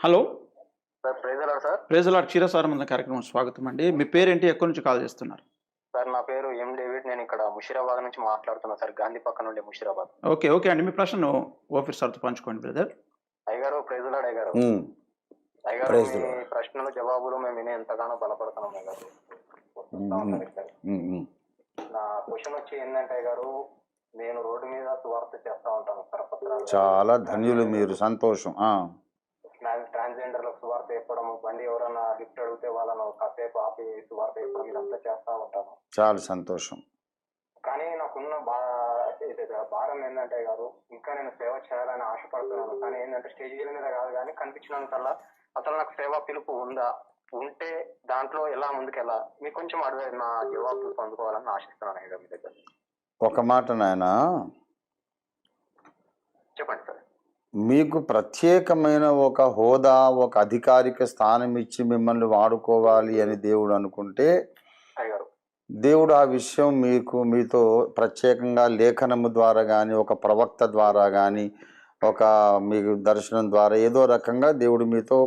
Hello. Sir praise lord sir. Praise lord. క్షీరసారమందం కార్యక్రమం స్వాగతం అండి. మీ పేరేంటి? ఎక్కడి నుంచి కాల్ చేస్తున్నారు? సార్ నా పేరు ఎం డేవిడ్. నేను ఇక్కడ ముషీరాబాద్ నుంచి మాట్లాడుతున్నా సార్. గాంధీ పక్క నుండి ముషీరాబాద్. ఓకే. ఓకే అండి. మీ ప్రశ్నను ఓఫీర్ సార్తో పంచుకోండి బ్రదర్. అయ్యగారు ప్రైజ్ లార్డ్ అయ్యగారు. అయ్యగారు ప్రైజ్ మీ లార్డ్. ప్రశ్నలు జవాబులు మేము వినే ఎంతగానో బలపడుతున్నాం అయ్యగారు. నా క్వశ్చన్ వచ్చి ఏంటంటే అయ్యగారు, నేను రోడ్డు మీద సువార్త చేస్తా ఉంటాను కరపత్రాలు. చాలా ధన్యులు మీరు. సంతోషం. ట్రాన్స్జెండర్లకు సువార్త చెప్పడం, బండి ఎవరైనా లిఫ్ట్ అడిగితే వాళ్ళను కాసేపు ఆపి సువార్త చెప్పడం, ఇదంతా చేస్తా ఉంటాను. చాలా సంతోషం. కానీ నాకున్న భారం ఏంటంటే గారు, ఇంకా నేను సేవ చేయాలని ఆశపడుతున్నాను. కానీ ఏంటంటే స్టేజీల మీద కాదు, కానీ కనిపించినంతల్లా అసలు నాకు సేవ పిలుపు ఉందా, ఉంటే దాంట్లో ఎలా ముందుకెళ్ళా, మీకు కొంచెం అడ్వైజ్, నా జవాబులు పొందుకోవాలని ఆశిస్తున్నాను అయ్యా మీ దగ్గర. ఒక మాట నాయన, చెప్పండి సార్. మీకు ప్రత్యేకమైన ఒక హోదా, ఒక అధికారిక స్థానం ఇచ్చి మిమ్మల్ని వాడుకోవాలి అని దేవుడు అనుకుంటే అయ్యారు, దేవుడు ఆ విషయం మీతో ప్రత్యేకంగా లేఖనము ద్వారా కానీ, ఒక ప్రవక్త ద్వారా కానీ, ఒక మీకు దర్శనం ద్వారా ఏదో రకంగా దేవుడు మీతో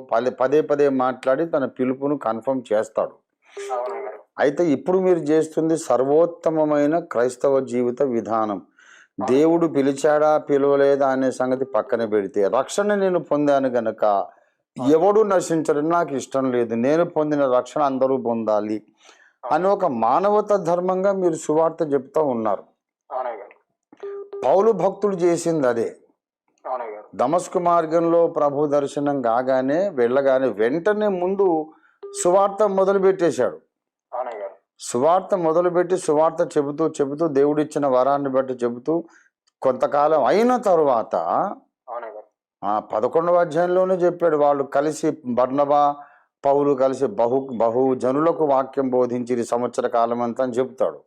పదే పదే మాట్లాడి తన పిలుపును కన్ఫర్మ్ చేస్తాడు. అయితే ఇప్పుడు మీరు చేస్తుంది సర్వోత్తమమైన క్రైస్తవ జీవిత విధానం. దేవుడు పిలిచాడా పిలవలేదా అనే సంగతి పక్కన పెడితే, రక్షణ నేను పొందాను గనక ఎవడు నశించడం నాకు ఇష్టం లేదు, నేను పొందిన రక్షణ అందరూ పొందాలి అని ఒక మానవతా ధర్మంగా మీరు సువార్త చెప్తా ఉన్నారు. పౌలు భక్తుడు చేసింది అదే. దమస్కు మార్గంలో ప్రభు దర్శనం కాగానే వెళ్ళగానే వెంటనే ముందు సువార్త మొదలుపెట్టేశాడు. సువార్త మొదలుపెట్టి సువార్త చెబుతూ దేవుడిచ్చిన వరాన్ని బట్టి చెబుతూ కొంతకాలం అయిన తరువాత 11వ అధ్యాయంలోనే చెప్పాడు, వాళ్ళు కలిసి బర్నబా పౌలు కలిసి బహు జనులకు వాక్యం బోధించి సంవత్సర కాలం అంతా అని చెప్తాడు.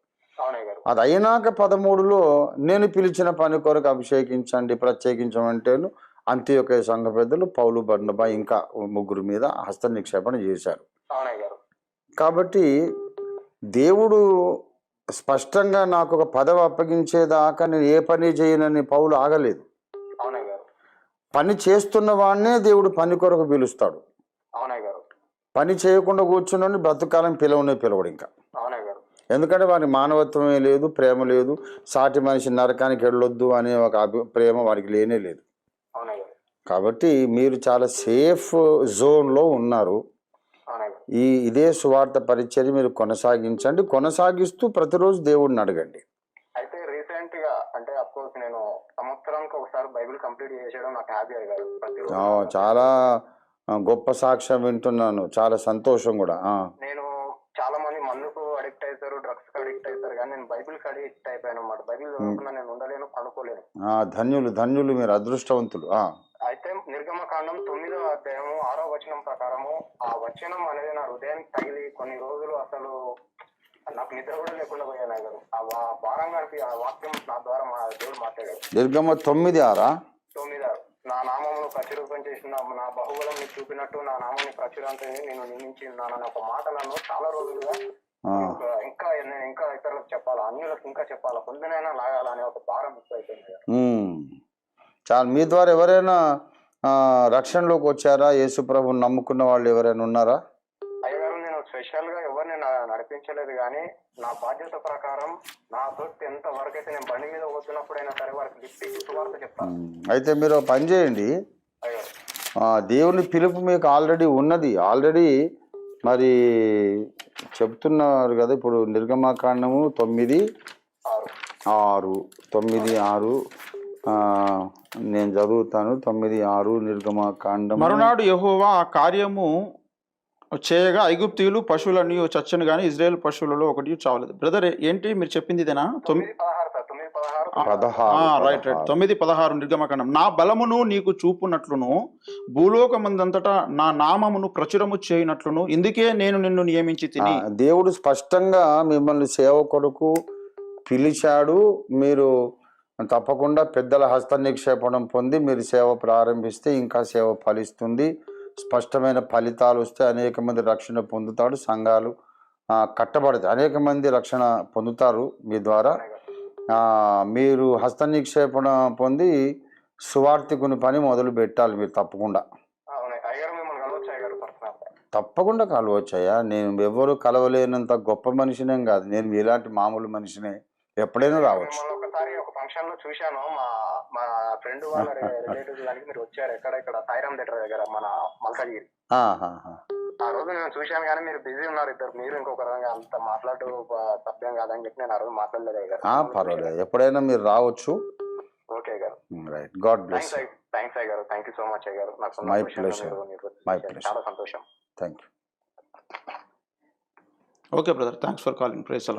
అది అయినాక 13లో నేను పిలిచిన పని కొరకు అభిషేకించండి ప్రత్యేకించమంటేను అంత్యోకయ సంఘ పెద్దలు పౌలు బర్నబా ఇంకా ముగ్గురు మీద హస్త నిక్షేపణ చేశారు. కాబట్టి దేవుడు స్పష్టంగా నాకు ఒక పదవి అప్పగించేదాకా నేను ఏ పని చేయనని పౌలు ఆగలేదు. పని చేస్తున్న వాడినే దేవుడు పని కొరకు పిలుస్తాడు. పని చేయకుండా కూర్చున్నాను బ్రతుకాలం పిలవడు ఇంకా. ఎందుకంటే వారికి మానవత్వమే లేదు, ప్రేమ లేదు, సాటి మనిషి నరకానికి వెళ్ళొద్దు అనే ఒక ప్రేమ వారికి లేనే లేదు. కాబట్టి మీరు చాలా సేఫ్ జోన్లో ఉన్నారు. ఇదే సువార్త పరిచర్య మీరు కొనసాగించండి. కొనసాగిస్తూ ప్రతిరోజు దేవుడిని అడగండి. అయితే రీసెంట్ గా అంటే అఫ్కోర్స్ నేను సంవత్సరానికి ఒకసారి బైబిల్ కంప్లీట్ చేసేయడం నాకు హ్యాపీ అయ్యారు. చాలా గొప్ప సాక్ష్యం వింటున్నాను, చాలా సంతోషం కూడా. నేను చాలా మంది మందుకు అడిక్ట్ అవుతారు, డ్రగ్స్ కి అడిక్ట్ అవుతారు, కానీ నేను బైబిల్ కి అడిక్ట్ అయిపోయాను అన్నమాట. బైబిల్ చదవకుండా నేను ఉండలేను, పడుకోలేను. ధన్యులు మీరు, అదృష్టవంతులు. అయితే నిర్గమకాండం 9వ అధ్యాయము 6వ వచనం ప్రకారము, ఆ వచనం అనేది నా హృదయానికి తగిలి కొన్ని రోజులు అసలు నాకు నిద్ర కూడా లేకుండా పోయాను గారు. ఆ భారంగా ఆ వాక్యం నా ద్వారా మా దేవుడు మాట్లాడాడు. నిర్గమ 9:6 నా నామమును ప్రచురూపం చేసిన నా బాహుబలం నీకు చూపినట్టు నా నామాన్ని ప్రచురంతని నేను నియమించి ఉన్నానని ఒక మాట నన్ను చాలా రోజులుగా ఇంకా నేను ఇంకా ఇతరులకు చెప్పాలా, అన్యులకు ఇంకా చెప్పాలా, పొందినైనా లాగాలని ఒక భారం ఎక్కువైపోయింది. చాలా. మీ ద్వారా ఎవరైనా రక్షణలోకి వచ్చారా? యేసు ప్రభువుని నమ్ముకున్న వాళ్ళు ఎవరైనా ఉన్నారా? అయ్యగారు, నేను స్పెషల్ గా ఎవరిని నడిపించలేదు, కానీ నా బాధ్యత ప్రకారం నా తోటి ఎంత వరకు అయితే నేను బండి మీద పోతున్నప్పుడైనా సరే వారికి లిఫ్ట్ సువార్త చెప్తాను. అయితే మీరు పని చేయండి, దేవుని పిలుపు మీకు ఆల్రెడీ ఉన్నది. ఆల్రెడీ మరి చెప్తున్నారు కదా, ఇప్పుడు నిర్గమకాండము 9:6 నేను చదువుతాను. 9:6 నిర్గమకాండం. మరునాడు యెహోవా ఆ కార్యము చేయగా ఐగుప్తీయులు పశువులన్నీ చచ్చను కానీ ఇజ్రాయేల్ పశువులలో ఒకటి చావలేదు. బ్రదర్ ఏంటి మీరు చెప్పింది ఇదేనా? 9:16 రైట్. 9:16 నిర్గమకాండం. నా బలమును నీకు చూపునట్లును భూలోకమందంతటా నా నామమును ప్రచురము చేయనట్లును ఇందుకే నేను నిన్ను నియమించి తిని. దేవుడు స్పష్టంగా మిమ్మల్ని సేవ కొరకు పిలిచాడు. మీరు తప్పకుండా పెద్దల హస్త నిక్షేపణం పొంది మీరు సేవ ప్రారంభిస్తే ఇంకా సేవ ఫలిస్తుంది. స్పష్టమైన ఫలితాలు వస్తే అనేక మంది రక్షణ పొందుతాడు, సంఘాలు కట్టబడతాయి, అనేక మంది రక్షణ పొందుతారు మీ ద్వారా. మీరు హస్త నిక్షేపణ పొంది సువార్థికుని పని మొదలు పెట్టాలి మీరు తప్పకుండా. గారు మిమ్మల్ని కలవచ్చు అయ్య గారు పర్సనల్. తప్పకుండా కలవచ్చయ్యా. నేను ఎవరు కలవలేనంత గొప్ప మనిషినేం కాదు, నేను ఇలాంటి మామూలు మనిషినే, ఎప్పుడైనా రావచ్చు. మిమ్మల్ని ఒకసారి ఒక ఫంక్షన్ లో చూశాను. మా మా ఫ్రెండ్ వాళ్ళ రిలేటివ్స్ దానికి మీరు వచ్చారు ఇక్కడ సాయిరామ్ థియేటర్ దగ్గర మన మల్కాజ్గిరి. ఆహాహా. ఆ రోజు నేను చూశాను కానీ మీరు బిజీ ఉన్నారు ఇద్దరు, మీరు ఇంకొక రకంగా అంత మాట్లాడు సభ్యం కాదని చెప్పి నేను ఆ రోజు మాట్లాడలేదు అయ్య గారు. పర్వాలేదు, ఎప్పుడైనా మీరు రావచ్చు. ఓకే గారు. Right, God bless. థ్యాంక్స్ అయ్య గారు. థ్యాంక్ యూ సో మచ్ అయ్య గారు. నాకు మై ప్లెజర్, మై ప్లెజర్. చాలా సంతోషం. Thank you. Okay brother, thanks for calling. Praise